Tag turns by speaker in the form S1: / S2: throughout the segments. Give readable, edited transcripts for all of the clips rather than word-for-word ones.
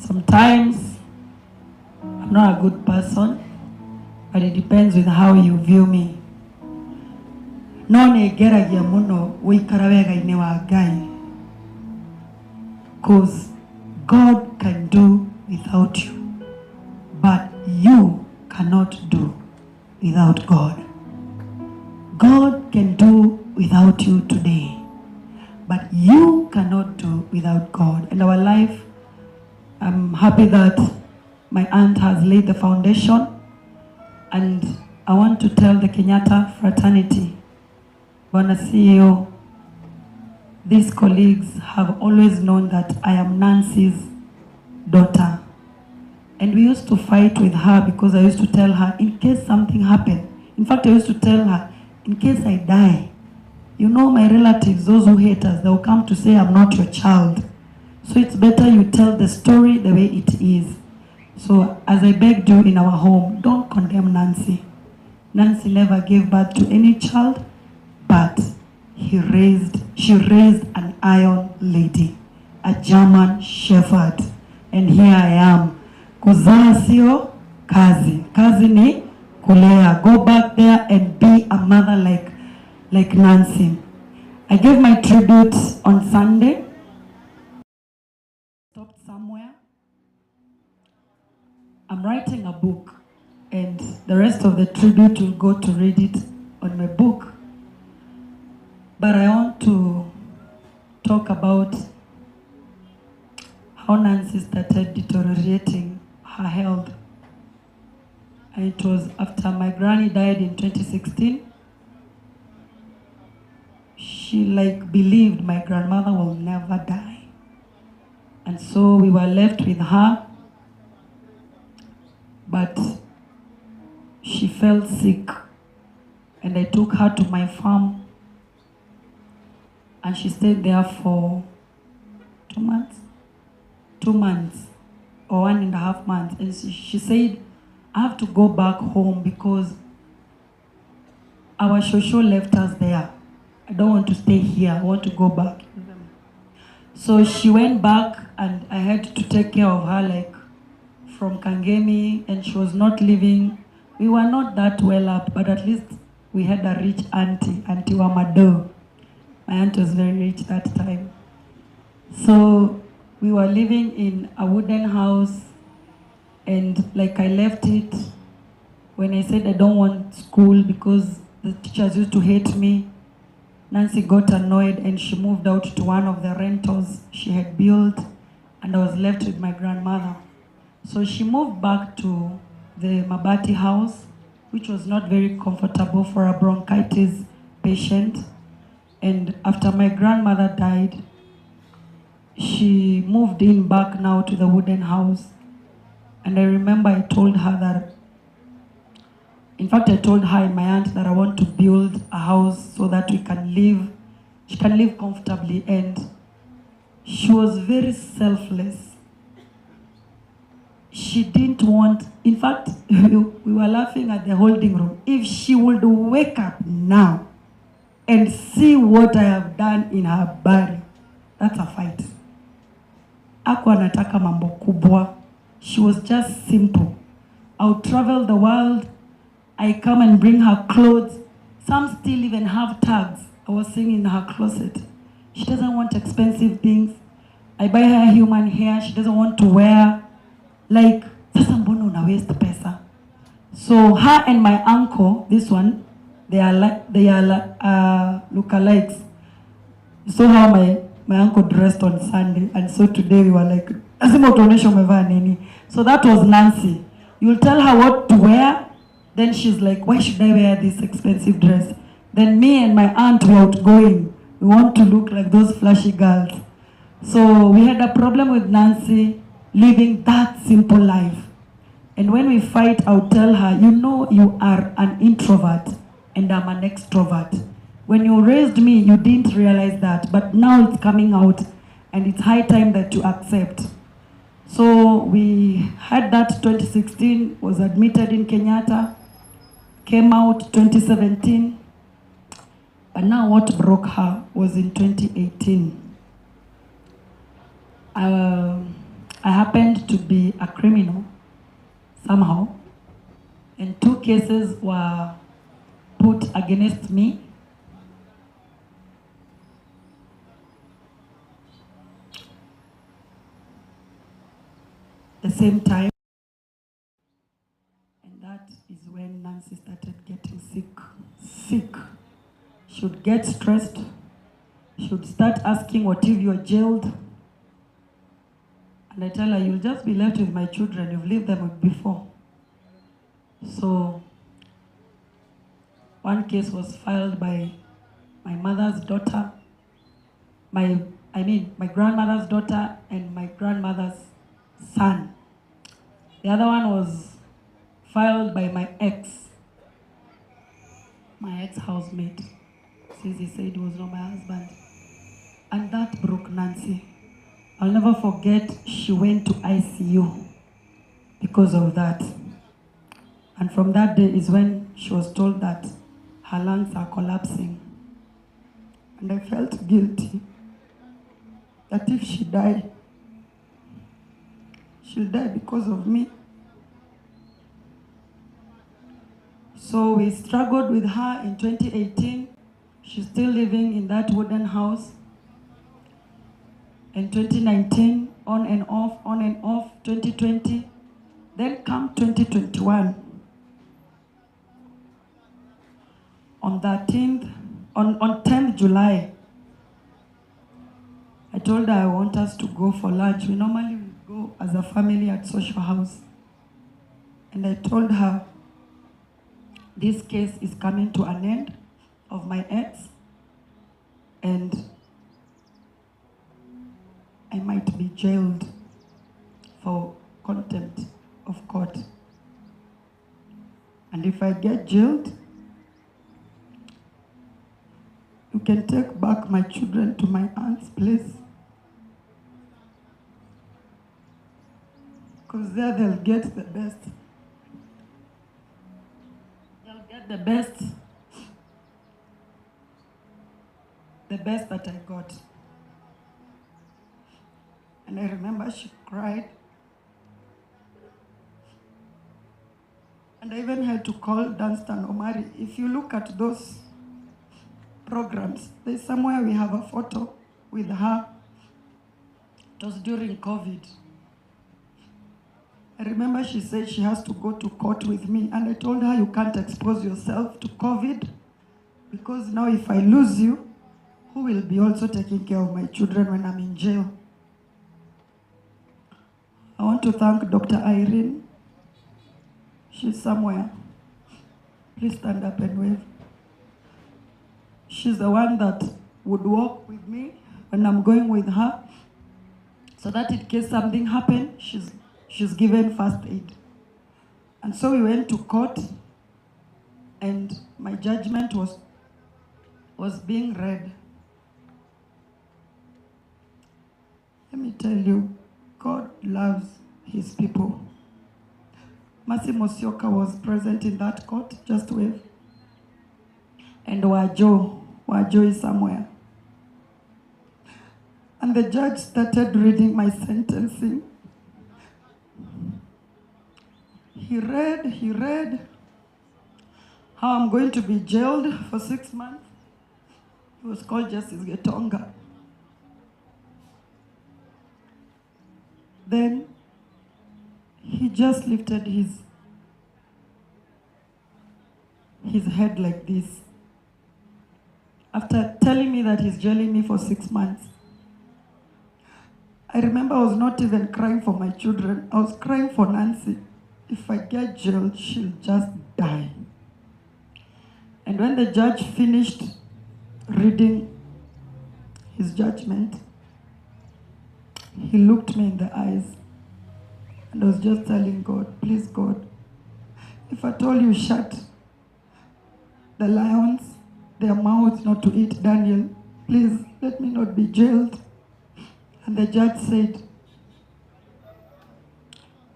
S1: Sometimes I'm not a good person, but it depends with how you view me. No negeragia muno wikara wega-ini wa Ngai. Because God can do without you, but you cannot do without God. God can do without you today, but you cannot do without God. In our life, I'm happy that my aunt has laid the foundation, and I want to tell the Kenyatta fraternity, Bwana CEO, these colleagues have always known that I am Nancy's daughter. And we used to fight with her because I used to tell her, in case something happened. In fact, I used to tell her, in case I die, you know my relatives, those who hate us, they will come to say I'm not your child. So it's better you tell the story the way it is. So as I begged you in our home, don't condemn Nancy. Nancy never gave birth to any child, but she raised an iron lady, a German shepherd. And here I am. Kuzaa sio kazi. Kazi ni kulea. Go back there and be a mother like Nancy. I gave my tribute on Sunday. Stopped somewhere. I'm writing a book, and the rest of the tribute will go to read it on my book. But I want to talk about how Nancy started deteriorating her health. And it was after my granny died in 2016. She believed my grandmother will never die. And so we were left with her. But she felt sick, and I took her to my farm, and she stayed there for 2 months. 2 months or 1.5 months. And she said, I have to go back home because our shosho left us there. I don't want to stay here. I want to go back. So she went back, and I had to take care of her from Kangemi, and she was not living. We were not that well up, but at least we had a rich auntie, Auntie Wamado. My aunt was very rich that time. So we were living in a wooden house, and I left it when I said I don't want school because the teachers used to hate me. Nancy got annoyed, and she moved out to one of the rentals she had built, and I was left with my grandmother. So she moved back to the Mabati house, which was not very comfortable for a bronchitis patient. And after my grandmother died, she moved in back now to the wooden house. And I remember I told her that, in fact, I told her and my aunt that I want to build a house so that she can live comfortably. And she was very selfless. She didn't want, in fact, we were laughing at the holding room. If she would wake up now and see what I have done in her body, that's a fight. Hakuwa anataka mambo kubwa. She was just simple. I would travel the world. I come and bring her clothes. Some still even have tags. I was seeing in her closet. She doesn't want expensive things. I buy her human hair. She doesn't want to wear. Sasa mbona una waste pesa? So her and my uncle, this one, they are lookalikes. So how my uncle dressed on Sunday, and so today we were like, so that was Nancy. You'll tell her what to wear, then she's like, why should I wear this expensive dress? Then me and my aunt were outgoing. We want to look like those flashy girls. So we had a problem with Nancy living that simple life. And when we fight, I'll tell her, you know you are an introvert and I'm an extrovert. When you raised me, you didn't realize that, but now it's coming out and it's high time that you accept. So we had that 2016, was admitted in Kenyatta, came out 2017, but now what broke her was in 2018. I happened to be a criminal somehow, and 2 cases were put against me. The same time, and that is when Nancy started getting sick. She would get stressed. She would start asking, what if you're jailed? And I tell her, you'll just be left with my children. You've lived them before. So one case was filed by my mother's daughter, my grandmother's daughter and my grandmother's son. The other one was filed by my ex-housemate, since he said he was not my husband. And that broke Nancy. I'll never forget, she went to ICU because of that. And from that day is when she was told that her lungs are collapsing. And I felt guilty that if she died, she'll die because of me. So we struggled with her in 2018. She's still living in that wooden house. In 2019, on and off, 2020. Then come 2021. On 10th July, I told her I want us to go for lunch. We normally go as a family at social house. And I told her, this case is coming to an end of my ex, and I might be jailed for contempt of court. And if I get jailed, you can take back my children to my aunt's place. Because there they'll get the best. They'll get the best that I got. And I remember she cried. And I even had to call Dunstan Omari. If you look at those programs, there's somewhere we have a photo with her. It was during COVID. I remember she said she has to go to court with me, and I told her, you can't expose yourself to COVID, because now if I lose you, who will be also taking care of my children when I'm in jail? I want to thank Dr. Irene. She's somewhere. Please stand up and wave. She's the one that would walk with me when I'm going with her, so that in case something happened, she's given first aid. And so we went to court, and my judgment was being read. Let me tell you, God loves his people. Mercy Mosioka was present in that court, just wave. And Wajo is somewhere. And the judge started reading my sentencing. He read how I'm going to be jailed for 6 months. It was called Justice Getonga. Then he just lifted his head like this. After telling me that he's jailing me for 6 months, I remember I was not even crying for my children. I was crying for Nancy. If I get jailed, she'll just die. And when the judge finished reading his judgment, he looked me in the eyes, and I was just telling God, please God, if at all you shut the lions their mouths not to eat Daniel, please let me not be jailed. And the judge said,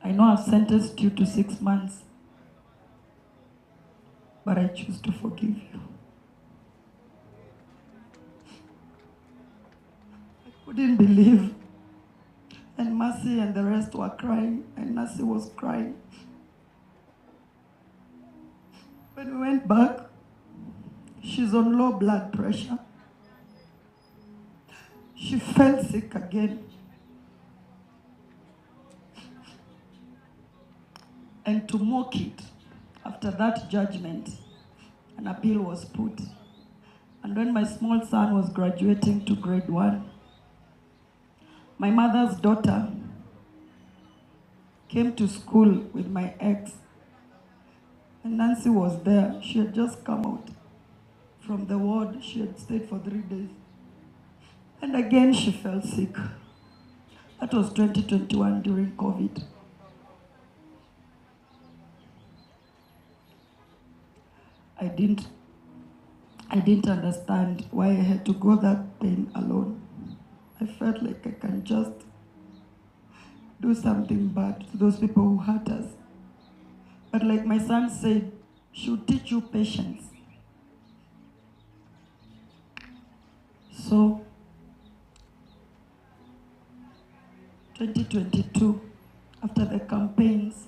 S1: I know I've sentenced you to 6 months, but I choose to forgive you. I couldn't believe. And Mercy and the rest rest were crying, and Nancy was crying. When we went back, she's on low blood pressure. She fell sick again. And to mock it, after that judgment, an appeal was put. And when my small son was graduating to grade 1, my mother's daughter came to school with my ex. And Nancy was there. She had just come out from the ward. She had stayed for 3 days. And again, she fell sick. That was 2021 during COVID. I didn't understand why I had to go that pain alone. I felt like I can just do something bad to those people who hurt us. But like my son said, she'll teach you patience. So, 2022, after the campaigns,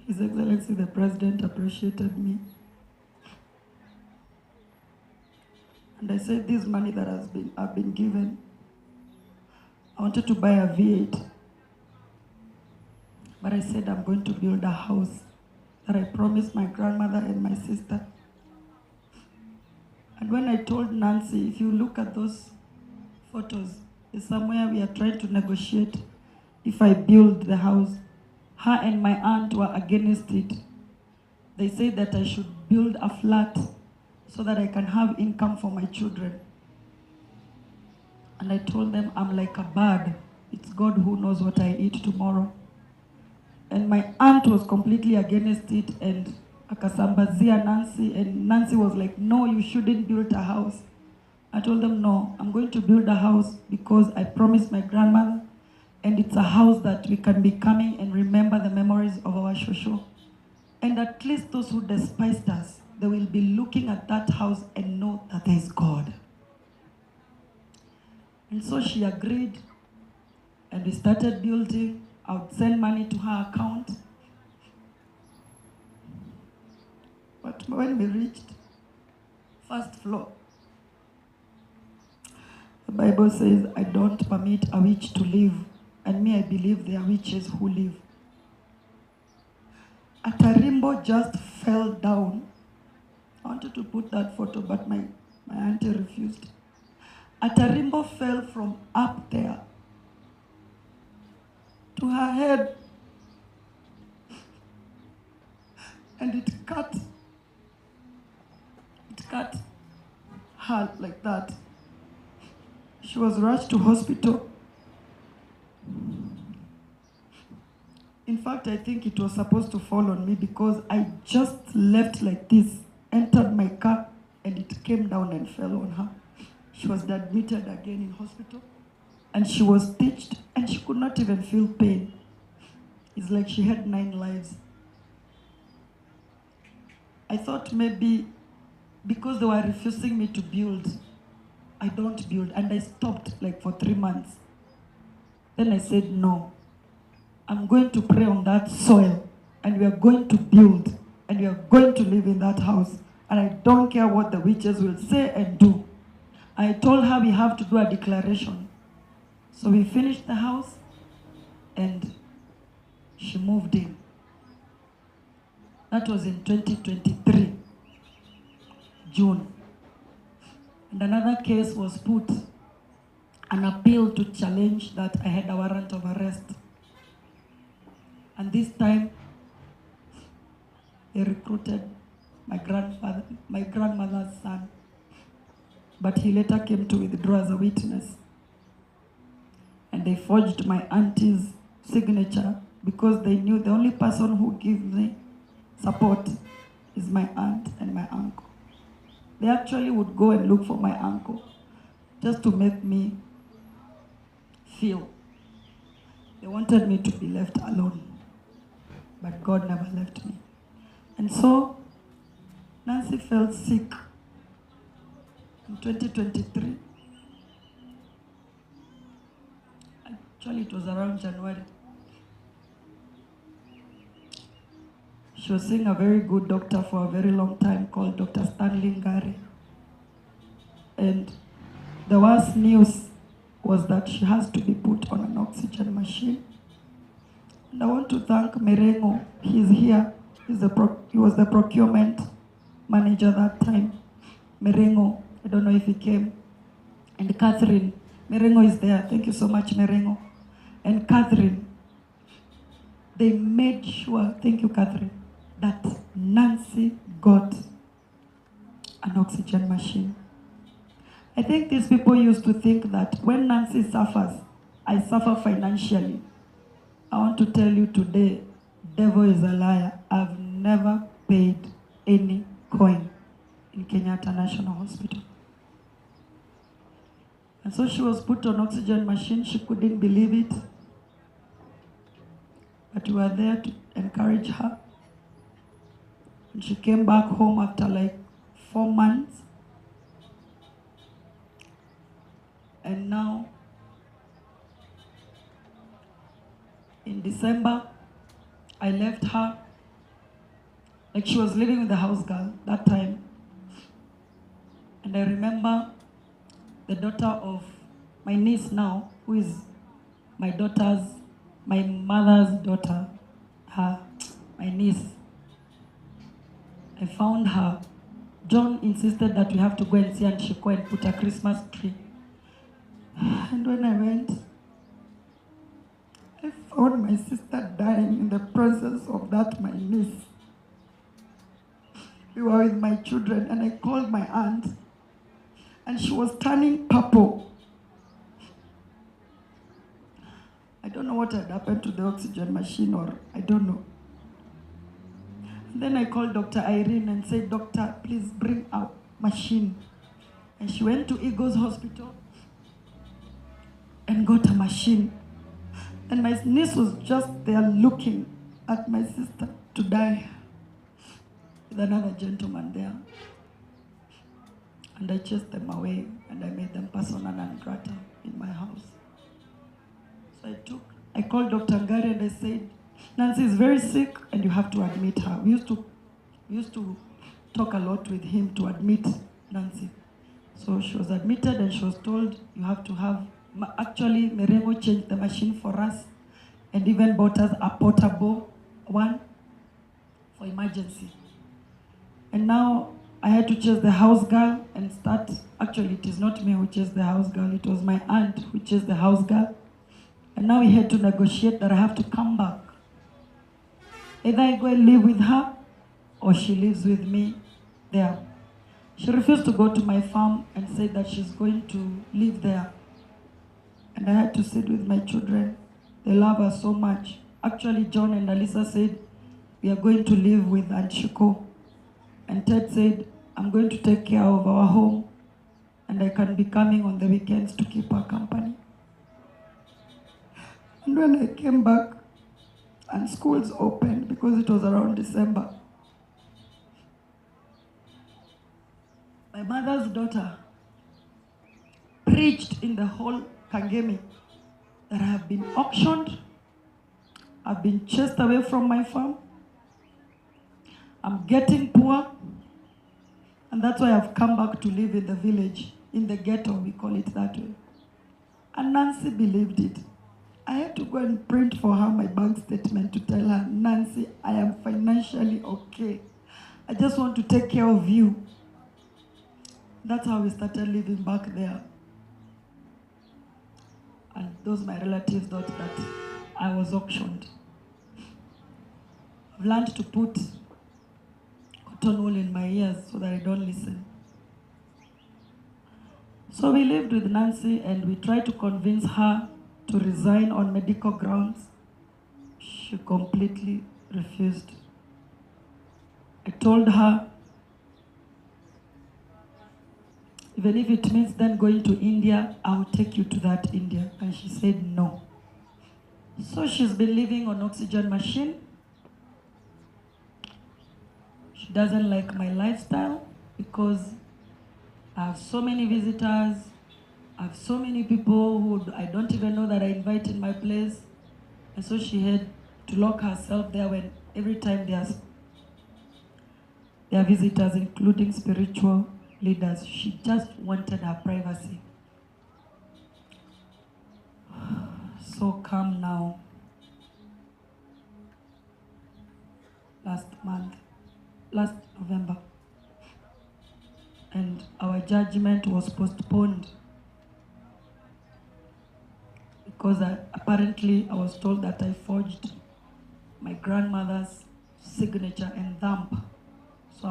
S1: His Excellency the President appreciated me. And I said, this money that I've been given, I wanted to buy a V8. But I said, I'm going to build a house that I promised my grandmother and my sister. And when I told Nancy, if you look at those photos, there's somewhere we are trying to negotiate if I build the house. Her and my aunt were against it. They said that I should build a flat so that I can have income for my children. And I told them, I'm like a bird. It's God who knows what I eat tomorrow. And my aunt was completely against it, and akasambazia Nancy, and Nancy was like, no, you shouldn't build a house. I told them, no, I'm going to build a house because I promised my grandmother, and it's a house that we can be coming and remember the memories of our shosho. And at least those who despised us, they will be looking at that house and know that there is God. And so she agreed, and we started building. I would send money to her account. But when we reached first floor, the Bible says, I don't permit a witch to live. And me, I believe there are witches who live. A tarimbo just fell down. I wanted to put that photo, but my auntie refused. A tarimbo fell from up there to her head, and it cut her like that. She was rushed to hospital. In fact, I think it was supposed to fall on me because I just left like this, entered my car, and it came down and fell on her. She was admitted again in hospital, and she was stitched, and she could not even feel pain. It's like she had 9 lives. I thought maybe because they were refusing me to build, I don't build, and I stopped like for 3 months. Then I said, no, I'm going to pray on that soil, and we are going to build, and we are going to live in that house, and I don't care what the witches will say and do. I told her we have to do a declaration. So we finished the house, and she moved in. That was in 2023, June. And another case was put, an appeal to challenge that I had a warrant of arrest. And this time, they recruited my grandmother's son. But he later came to withdraw as a witness. And they forged my auntie's signature because they knew the only person who gives me support is my aunt and my uncle. They actually would go and look for my uncle just to make me feel. They wanted me to be left alone, but God never left me. And so Nancy fell sick in 2023. Actually, it was around January. She was seeing a very good doctor for a very long time called Dr. Stanley Ngari. And the worst news was that she has to be put on an oxygen machine. And I want to thank Merengo. He's here. He was the procurement manager that time. Merengo, I don't know if he came. And Catherine. Merengo is there. Thank you so much, Merengo. And Catherine. They made sure, thank you, Catherine, that Nancy got an oxygen machine. I think these people used to think that when Nancy suffers, I suffer financially. I want to tell you today, devil is a liar. I've never paid any coin in Kenyatta National Hospital. And so she was put on oxygen machine. She couldn't believe it. But we were there to encourage her. And she came back home after like 4 months. And now, in December, I left her. Like she was living with the house girl that time. And I remember the daughter of my niece now, who is my mother's daughter, my niece. I found her. John insisted that we have to go and see Anshiko and put a Christmas tree. And when I went, I found my sister dying in the presence of that my niece. We were with my children and I called my aunt and she was turning purple. I don't know what had happened to the oxygen machine, or I don't know. And then I called Dr. Irene and said, Doctor, please bring a machine. And she went to Eagles Hospital and got a machine. And my niece was just there looking at my sister to die with another gentleman there. And I chased them away and I made them persona non grata in my house. So I called Dr. Ngari and I said, Nancy is very sick and you have to admit her. We used to talk a lot with him to admit Nancy. So she was admitted and she was told, you have to have, actually Meremo changed the machine for us and even bought us a portable one for emergency. And now I had to chase the house girl and start, actually it is not me who chased the house girl, it was my aunt who chased the house girl. And now we had to negotiate that I have to come back. Either I go and live with her or she lives with me there. She refused to go to my farm and said that she's going to live there. And I had to sit with my children. They love her so much. Actually, John and Alisa said, we are going to live with Aunt Shiko. And Ted said, I'm going to take care of our home and I can be coming on the weekends to keep her company. And when I came back and schools opened, because it was around December, my mother's daughter preached in the whole Kangemi that I have been auctioned, I've been chased away from my farm, I'm getting poor, and that's why I've come back to live in the village, in the ghetto, we call it that way. And Nancy believed it. I had to go and print for her my bank statement to tell her, Nancy, I am financially okay. I just want to take care of you. That's how we started living back there. And those my relatives thought that I was auctioned. I've learned to put cotton wool in my ears so that I don't listen. So we lived with Nancy and we tried to convince her to resign on medical grounds. She completely refused. I told her, even if it means then going to India, I will take you to that India. And she said no. So she's been living on oxygen machine. She doesn't like my lifestyle because I have so many visitors. I have so many people who I don't even know that I invite in my place. And so she had to lock herself there when every time there are visitors, including spiritual leaders. She just wanted her privacy. So come now. Last November. And our judgment was postponed because apparently I was told that I forged my grandmother's signature and thumb. So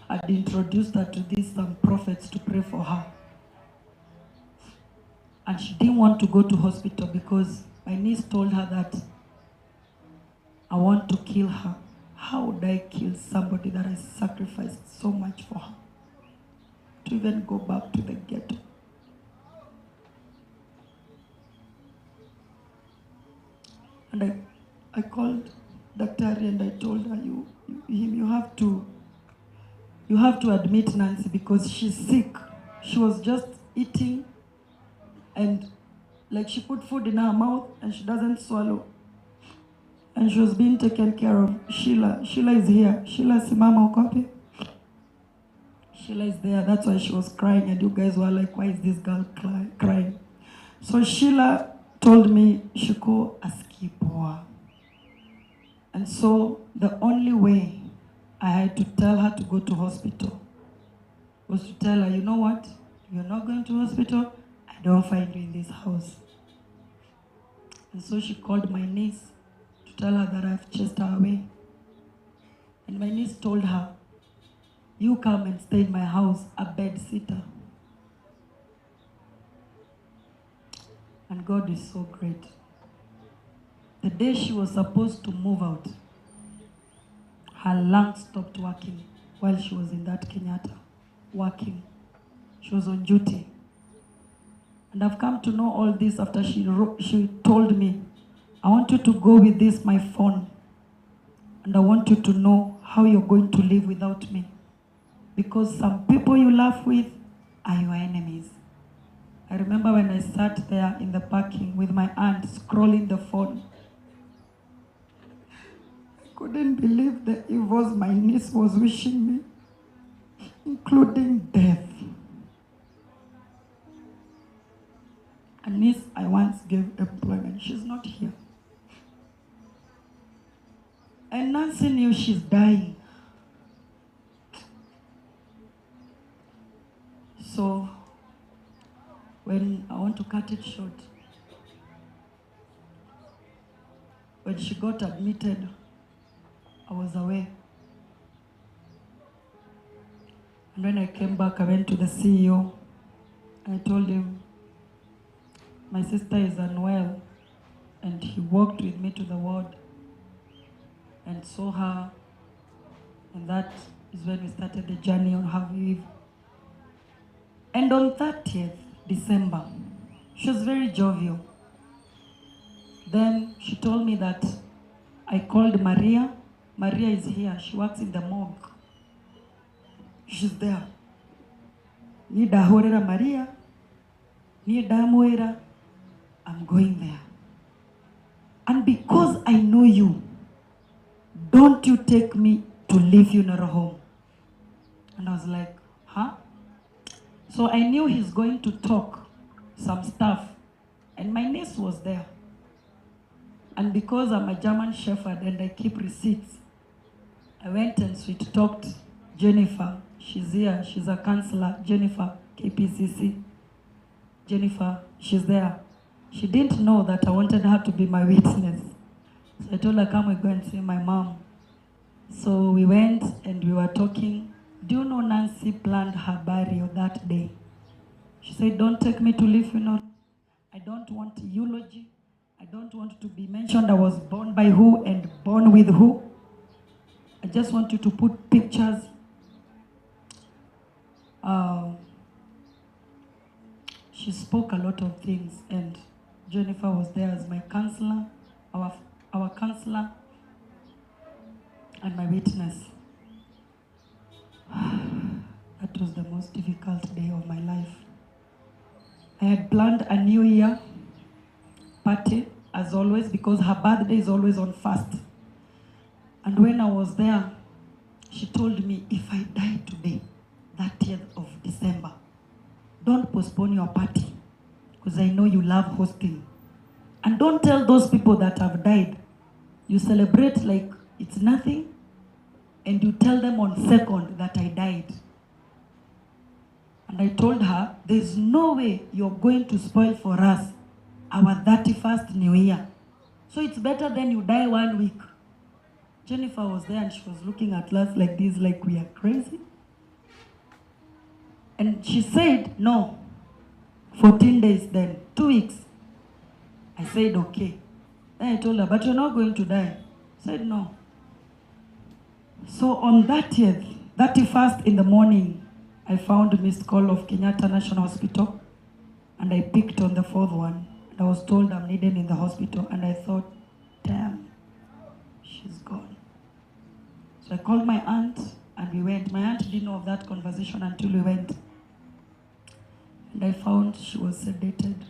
S1: I had introduced her to these prophets to pray for her. And she didn't want to go to hospital because my niece told her that I want to kill her. How would I kill somebody that I sacrificed so much for her? To even go back to the ghetto. And I called Dr. Ari and I told her, you have to admit Nancy because she's sick. She was just eating and like she put food in her mouth and she doesn't swallow. And she was being taken care of. Sheila is here. Sheila simama uko wapi? Sheila is there. That's why she was crying and you guys were like, why is this girl crying? So Sheila told me, Shiko askipoa. And so the only way I had to tell her to go to hospital was to tell her, you know what? You're not going to hospital. I don't find you in this house. And so she called my niece to tell her that I've chased her away. And my niece told her, you come and stay in my house, a bed sitter. And God is so great. The day she was supposed to move out, her lungs stopped working while she was in that Kenyatta, working. She was on duty. And I've come to know all this after she told me, I want you to go with this, my phone. And I want you to know how you're going to live without me. Because some people you laugh with are your enemies. I remember when I sat there in the parking with my aunt scrolling the phone. I couldn't believe the evils my niece was wishing me, including death. A niece I once gave employment, she's not here. And Nancy knew she's dying. So, when I want to cut it short, when she got admitted, I was away. And when I came back, I went to the CEO. I told him, my sister is unwell. And he walked with me to the ward and saw her. And that is when we started the journey on how we live. And on 30th December, she was very jovial. Then she told me that I called Maria. Maria is here. She works in the morgue. She's there. Ni dahorera Maria. Ni damoera. I'm going there. And because I know you, don't you take me to leave funeral home. And I was like, huh? So I knew he's going to talk some stuff. And my niece was there. And because I'm a German shepherd and I keep receipts, I went and sweet-talked Jennifer. She's here. She's a counselor. Jennifer, KPCC. Jennifer, she's there. She didn't know that I wanted her to be my witness. So I told her, come we go and see my mom. So we went and we were talking. Do you know Nancy planned her burial that day? She said, don't take me to leave funeral. I don't want eulogy. I don't want to be mentioned I was born by who and born with who. I just want you to put pictures. She spoke a lot of things, and Jennifer was there as my counselor, our counselor, and my witness. That That was the most difficult day of my life. I had planned a New Year party, as always, because her birthday is always on first. And when I was there, she told me, if I die today, 30th of December, don't postpone your party, because I know you love hosting. And don't tell those people that have died. You celebrate like it's nothing, and you tell them on 2nd that I died. And I told her, there's no way you're going to spoil for us our 31st New Year. So it's better than you die 1 week. Jennifer was there and she was looking at us like this, like we are crazy. And she said, no, 14 days then, 2 weeks. I said, okay. Then I told her, but you're not going to die. I said, no. So on 31st in the morning, I found a missed call of Kenyatta National Hospital, and I picked on the 4th one. And I was told I'm needed in the hospital, and I thought, damn, she's gone. So I called my aunt, and we went. My aunt didn't know of that conversation until we went. And I found she was sedated.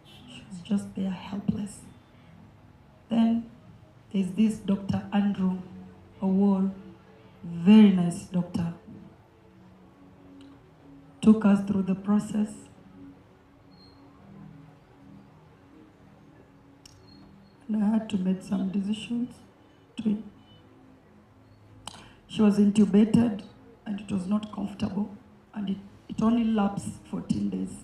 S1: She was just there, helpless. Then there's this Dr. Andrew Award, very nice doctor. Took us through the process. And I had to make some decisions. She was intubated and it was not comfortable, and it only lapsed 14 days.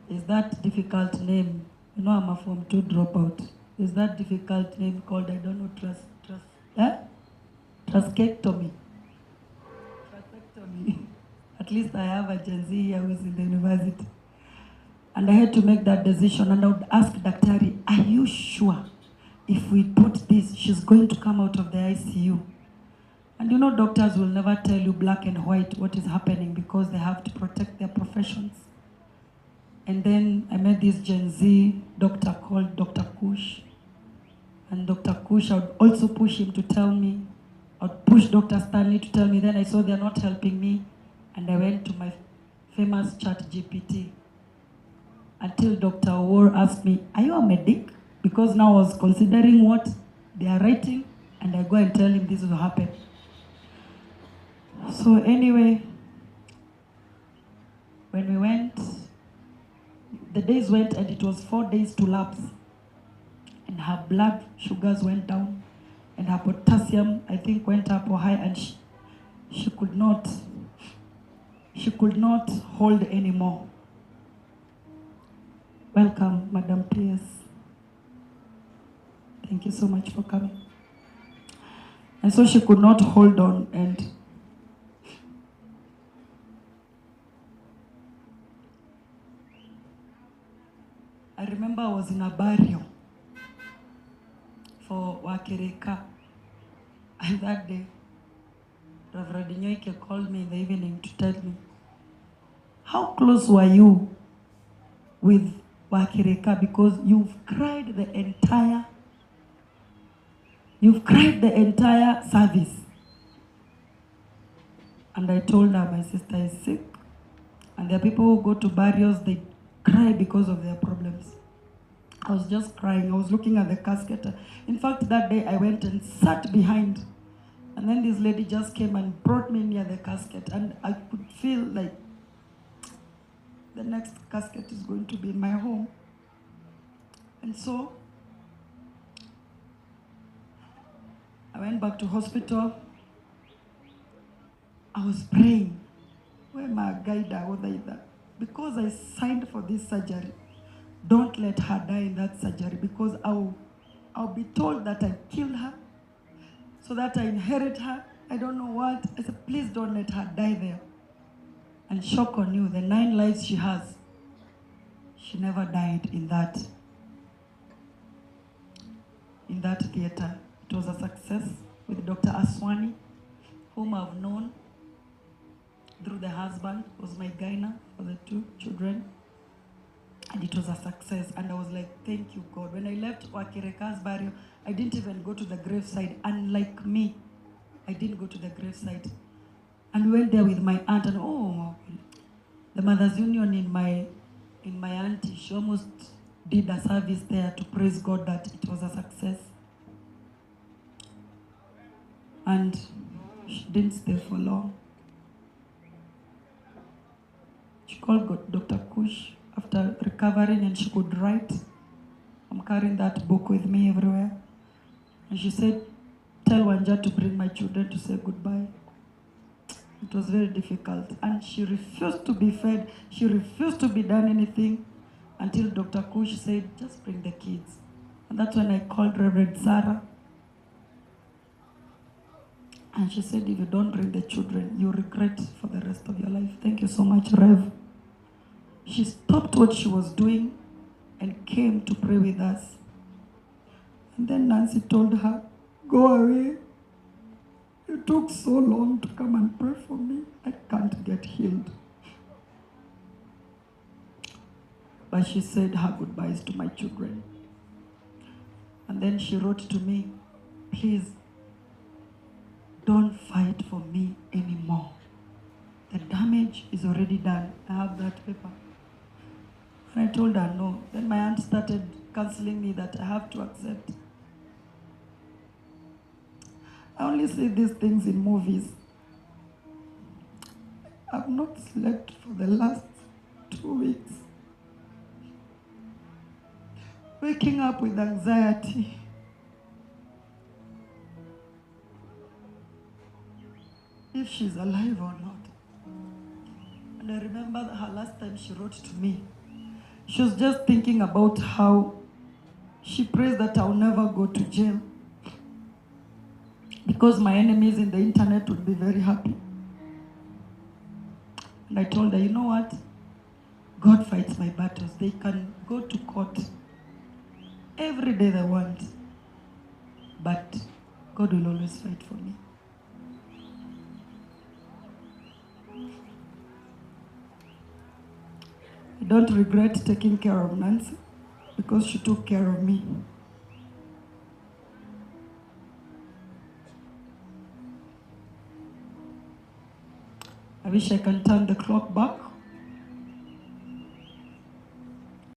S1: Is that difficult name? You know, I'm a Form 2 dropout. Is that difficult name called, I don't know, trachectomy? Trachectomy. At least I have a Gen Z here who's in the university. And I had to make that decision, and I would ask Daktari, are you sure if we put this, she's going to come out of the ICU? And you know, doctors will never tell you black and white what is happening because they have to protect their professions. And then I met this Gen Z doctor called Dr. Kush. And Dr. Kush, I would also push him to tell me. I would push Dr. Stanley to tell me. Then I saw they're not helping me. And I went to my famous chat GPT. Until Dr. Awar asked me, are you a medic? Because now I was considering what they are writing. And I go and tell him this will happen. So anyway, when we went, the days went and it was 4 days to lapse. And her blood sugars went down. And her potassium, I think, went up or high. And she could not hold anymore. Welcome, Madam P.S. Thank you so much for coming. And so she could not hold on, and I remember I was in a burial for Akirira. And that day, Reverend Nyoike called me in the evening to tell me, how close were you with Akirira? Because you've cried the entire service. And I told her my sister is sick. And there are people who go to burials, they cry because of their problems. I was just crying. I was looking at the casket. In fact, that day I went and sat behind. And then this lady just came and brought me near the casket. And I could feel like the next casket is going to be in my home. And so I went back to hospital. I was praying. Where my guide that? Because I signed for this surgery, don't let her die in that surgery, because I'll be told that I killed her so that I inherit her. I don't know what. I said, please don't let her die there. And shock on you, the 9 lives she has, she never died in that theater. It was a success with Dr. Aswani, whom I've known through the husband, was my gyna for the 2 children. And it was a success. And I was like, thank you, God. When I left Akirira's burial, I didn't even go to the graveside. Unlike me, I didn't go to the graveside. And we went there with my aunt, and oh, the Mothers Union in my auntie, she almost did a service there to praise God that it was a success. And she didn't stay for long. She called Dr. Kush after recovering, and she could write. I'm carrying that book with me everywhere. And she said, tell Wanja to bring my children to say goodbye. It was very difficult. And she refused to be fed. She refused to be done anything until Dr. Kush said, just bring the kids. And that's when I called Reverend Sarah. And she said, if you don't bring the children, you regret for the rest of your life. Thank you so much, Rev. She stopped what she was doing and came to pray with us. And then Nancy told her, go away. You took so long to come and pray for me. I can't get healed. But she said her goodbyes to my children. And then she wrote to me, please, don't fight for me anymore. The damage is already done. I have that paper. And I told her no. Then my aunt started counseling me that I have to accept. I only see these things in movies. I've not slept for the last 2 weeks. Waking up with anxiety. If she's alive or not. And I remember her last time she wrote to me. She was just thinking about how she prays that I'll never go to jail, because my enemies in the internet would be very happy. And I told her, you know what? God fights my battles. They can go to court every day they want, but God will always fight for me. I don't regret taking care of Nancy because she took care of me. I wish I can turn the clock back